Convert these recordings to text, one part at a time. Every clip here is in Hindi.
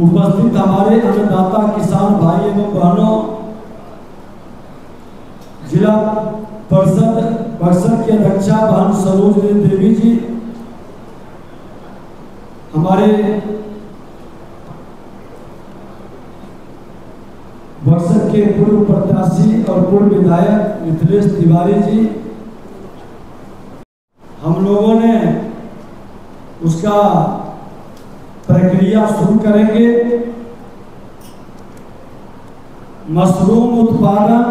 उपस्थित हमारे अन्नदाता किसान भाई एवं बहनों, जिला परिषद बक्सर की अध्यक्षा बहन सरोज देवी जी, हमारे बक्सर के पूर्व प्रत्याशी और पूर्व विधायक मिथिलेश तिवारी जी, हम लोगों ने उसका प्रक्रिया शुरू करेंगे। मशरूम उत्पादन,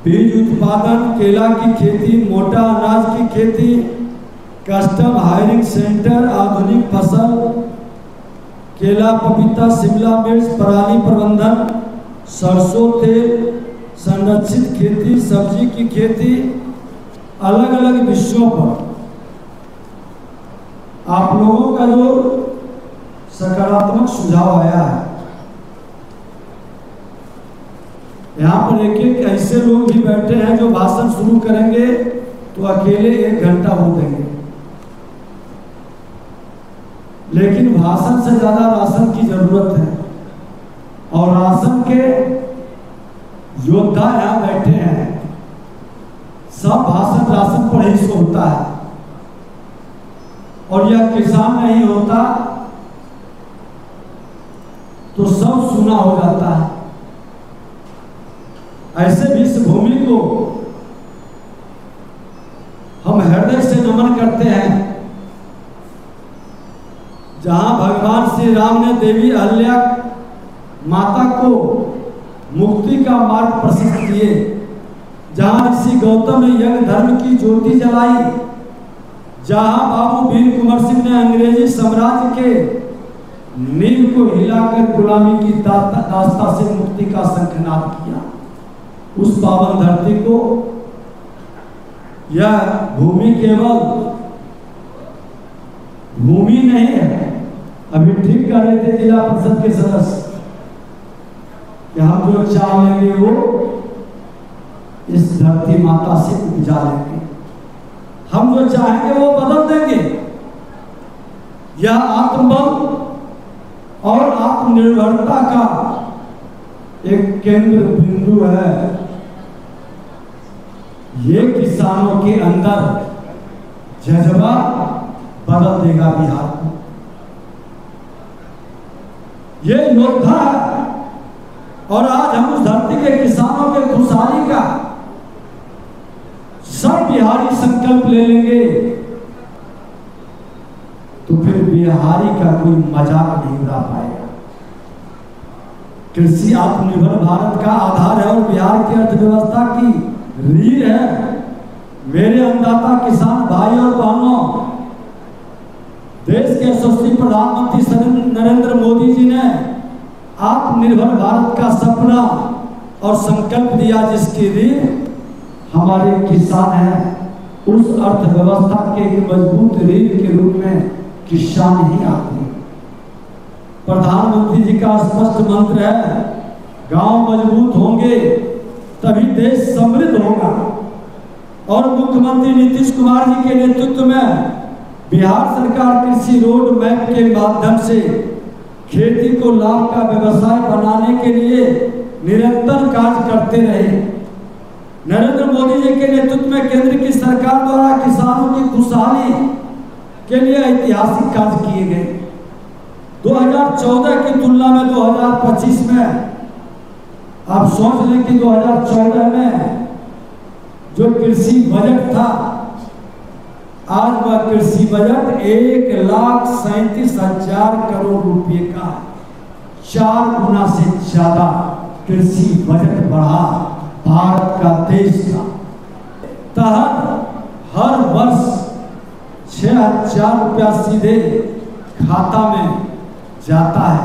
बीज उत्पादन, केला की खेती, मोटा अनाज की खेती, कस्टम हायरिंग सेंटर, आधुनिक फसल, केला, पपीता, शिमला मिर्च, पराली प्रबंधन, सरसों तेल, संरक्षित खेती, सब्जी की खेती, अलग अलग विषयों पर आप लोगों का जो सकारात्मक सुझाव आया है, यहाँ पर एक एक ऐसे लोग भी बैठे हैं जो भाषण शुरू करेंगे तो अकेले 1 घंटा हो देंगे, लेकिन भाषण से ज्यादा राशन की जरूरत है। और राशन के योद्धा यहाँ बैठे हैं, सब भाषण राशन पर ही होता है, और यह किसान नहीं होता तो सब सुना हो जाता है। ऐसे भी इस भूमि को हम हृदय से नमन करते हैं, जहां भगवान श्री राम ने देवी अहल्या माता को मुक्ति का मार्ग प्रशस्त किए, जहां ऋषि गौतम ने यज्ञ धर्म की ज्योति जलाई, जहां बाबू वीर कुंवर सिंह ने अंग्रेजी साम्राज्य के नींव को हिलाकर गुलामी की दास्ता से मुक्ति का शंखनाद किया, उस पावन धरती को यह भूमि केवल भूमि नहीं है। अभी ठीक कर रहे थे जिला परिषद के सदस्य कि हम जो चाह लेंगे वो इस धरती माता से उपजा लेंगे, हम जो चाहेंगे वो बदल देंगे। यह आत्मबल और आत्मनिर्भरता का एक केंद्र बिंदु है। ये किसानों के अंदर जज्बा बदल देगा बिहार को। ये योद्धा है, और आज हम उस धरती के किसानों के खुशहाली का सब बिहारी संकल्प ले लेंगे तो फिर बिहारी का कोई मजाक नहीं उड़ा पाएगा। कृषि आत्मनिर्भर भारत का आधार है और बिहार की अर्थव्यवस्था की रीढ़ है। मेरे अन्नदाता किसान भाई और बहनों, देश के यशस्वी प्रधानमंत्री नरेंद्र मोदी जी ने आत्मनिर्भर भारत का सपना और संकल्प दिया, जिसकी रीढ़ हमारे किसान हैं। उस अर्थव्यवस्था के एक मजबूत रीढ़ के रूप में किसान ही आते हैं। प्रधानमंत्री जी का स्पष्ट मंत्र है, गांव मजबूत होंगे तभी देश समृद्ध होगा। और मुख्यमंत्री नीतीश कुमार जी के नेतृत्व में बिहार सरकार कृषि रोड मैप के माध्यम से खेती को लाभ का व्यवसाय बनाने के लिए निरंतर कार्य करते रहे। नरेंद्र मोदी जी के नेतृत्व में केंद्र की सरकार द्वारा किसानों की खुशहाली के लिए ऐतिहासिक कार्य किए गए। 2014 की तुलना में 2025 में आप सोच लें कि 2014 में जो कृषि बजट था, आज वह कृषि बजट 1,37,000 करोड़ रुपए का, 4 गुना से ज्यादा कृषि बजट बढ़ा भारत का, देश का। तहत हर वर्ष 6,000 रुपया सीधे खाता में जाता है,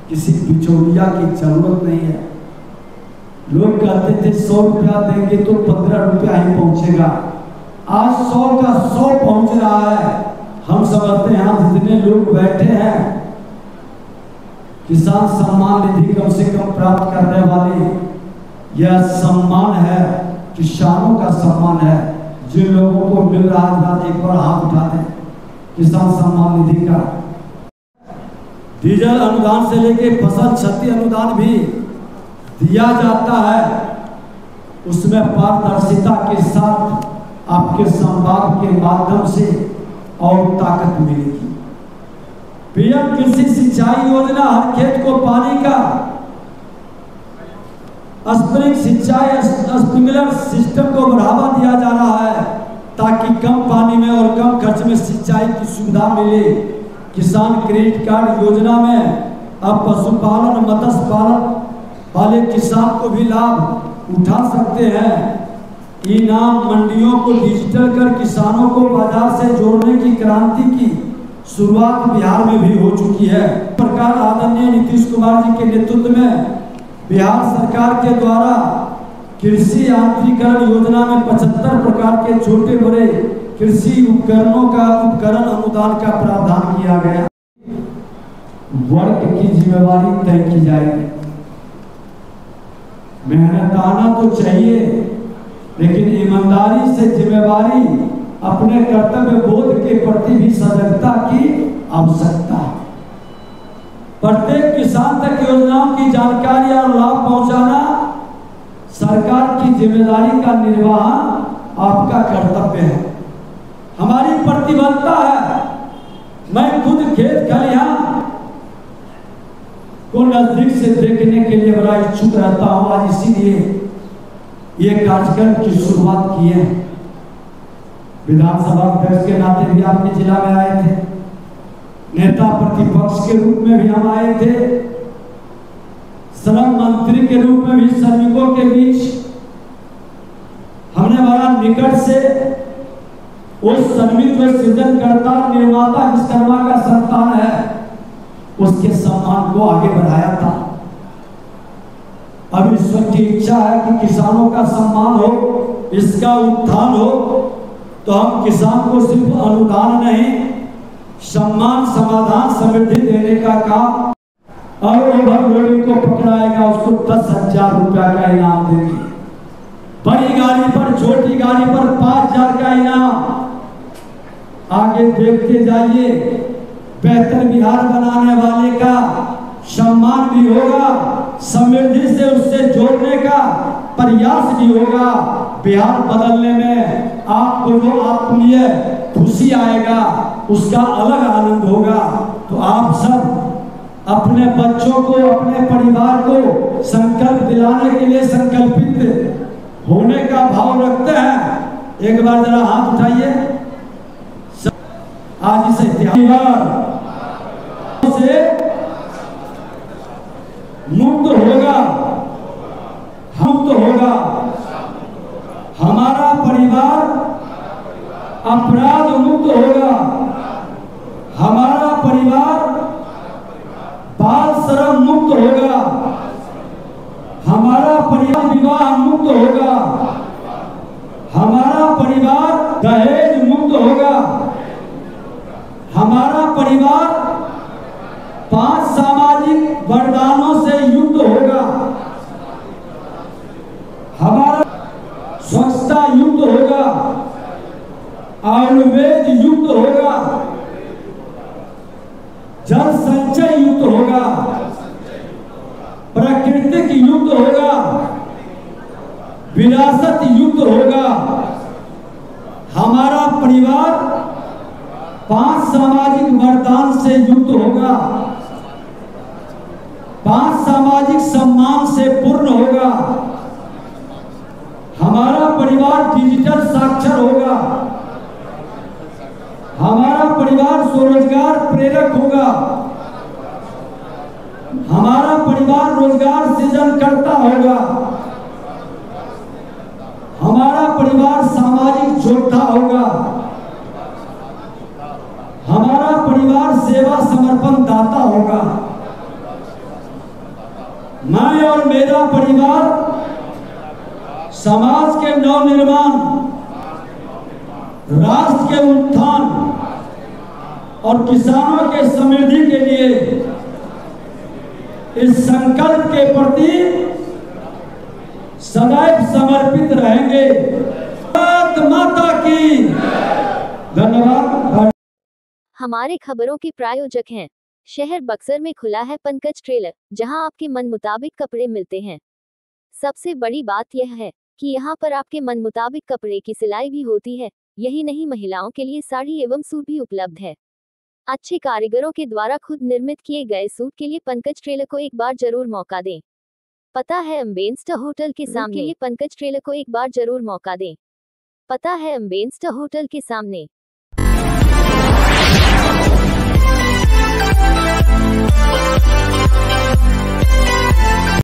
किसी बिचौलिया की जरूरत नहीं है। लोग कहते थे 100 रुपया देंगे तो 15 रुपया ही पहुंचेगा, आज 100 का 100 पहुंच रहा है। हम समझते हैं जितने लोग बैठे हैं, किसान सम्मान निधि कम से कम प्राप्त करने वाले, यह सम्मान है, किसानों का सम्मान है। जिन लोगों को मिल रहा है एक बार हाथ उठा दें। किसान सम्मान निधि का। डीजल अनुदान से लेके फसल क्षति अनुदान भी दिया जाता है, उसमें पारदर्शिता के साथ आपके संवाद के माध्यम से और ताकत मिलेगी। पीएम कृषि सिंचाई योजना, हर खेत को पानी का स्प्रिंग सिंचाई स्प्रिंकलर सिस्टम को बढ़ावा दिया जा रहा है ताकि कम पानी में और कम खर्च में सिंचाई की सुविधा मिले। किसान क्रेडिट कार्ड योजना में अब पशुपालन मत्स्य पालन वाले किसान को भी लाभ उठा सकते हैं। इनाम मंडियों को डिजिटल कर किसानों को बाजार से जोड़ने की क्रांति की शुरुआत बिहार में भी हो चुकी है। सरकार आदरणीय नीतीश कुमार जी के नेतृत्व में बिहार सरकार के द्वारा कृषि यांत्रिकरण योजना में 75 प्रकार के छोटे बड़े कृषि उपकरणों का उपकरण अनुदान का प्रावधान किया गया। वर्क की जिम्मेवारी तय की जाएगी। मेहनताना तो चाहिए, लेकिन ईमानदारी से जिम्मेवारी, अपने कर्तव्य बोध के प्रति भी सजगता की आवश्यकता है। प्रत्येक किसान तक योजनाओं की जानकारी और लाभ पहुंचाना सरकार की जिम्मेदारी का निर्वहन आपका कर्तव्य है, हमारी प्रतिबद्धता है। मैं खुद खेत खलिहान को नजदीक से देखने के लिए बड़ा इच्छुक रहता हूं। आज इसीलिए ये कार्यक्रम की शुरुआत की है। विधानसभा अध्यक्ष के नाते भी आपके जिला में आए थे, नेता प्रतिपक्ष के रूप में भी हम आए थे, श्रम मंत्री के रूप में भी श्रमिकों के बीच हमने बड़ा निकट से उस श्रमिक जो सृजनकर्ता निर्माता विश्वकर्मा का संतान है उसके सम्मान को आगे बढ़ाया था। अब ईश्वर की इच्छा है कि किसानों का सम्मान हो, इसका उत्थान हो, तो हम किसान को सिर्फ अनुदान नहीं, सम्मान, समाधान, समृद्धि देने का काम, और ओवरलोडिंग को पकड़ाएगा उसको 10,000 रुपया का इनाम देंगे। बड़ी गाड़ी पर, छोटी गाड़ी पर 5,000 का इनाम। आगे देखते जाइए, बेहतर बिहार बनाने वाले का सम्मान भी होगा, समृद्धि से उससे जोड़ने का प्रयास भी होगा। बिहार बदलने में आपको जो आत्मीय खुशी आएगा उसका अलग आनंद होगा। तो आप सब अपने बच्चों को, अपने परिवार को संकल्प दिलाने के लिए संकल्पित होने का भाव रखते हैं। एक बार जरा हाथ उठाइए। आज इस इतिहास से मुक्त होगा, मुक्त होगा हमारा परिवार, अपराध मुक्त होगा हमारा परिवार, बाल श्रम मुक्त होगा हमारा परिवार, विवाह मुक्त होगा हमारा परिवार, दहेज मुक्त होगा हमारा परिवार, 5 सामाजिक वरदानों से युक्त होगा हमारा, स्वच्छता युक्त होगा, आयुर्वेद युक्त होगा, जल संचय युक्त होगा, प्राकृतिक युक्त होगा, विरासत युक्त होगा हमारा परिवार, 5 सामाजिक वरदान से युक्त होगा, 5 सामाजिक सम्मान से पूर्ण होगा हमारा परिवार, डिजिटल साक्षर होगा हमारा परिवार, स्वरोजगार प्रेरक होगा हमारा परिवार, रोजगार सृजन करता होगा हमारा परिवार, सामाजिक योद्धा होगा हमारा परिवार, सेवा समर्पण दाता होगा। मैं और मेरा परिवार समाज के नवनिर्माण, राष्ट्र के उत्थान और किसानों के समृद्धि के लिए इस संकल्प के प्रति सदैव समर्पित रहेंगे। भारत माता की धन्यवाद। हमारे खबरों के प्रायोजक हैं शहर बक्सर में खुला है पंकज टेलर, जहां आपके मन मुताबिक कपड़े मिलते हैं। सबसे बड़ी बात यह है कि यहाँ पर आपके मन मुताबिक कपड़े की सिलाई भी होती है। यही नहीं, महिलाओं के लिए साड़ी एवं सूट भी उपलब्ध है। अच्छे कारीगरों के द्वारा खुद निर्मित किए गए सूट के लिए पंकज टेलर को एक बार जरूर मौका दें। पता है अम्बेस्टर होटल के सामने। के लिए पंकज टेलर को एक बार जरूर मौका दें। पता है अम्बेस्टर होटल के सामने।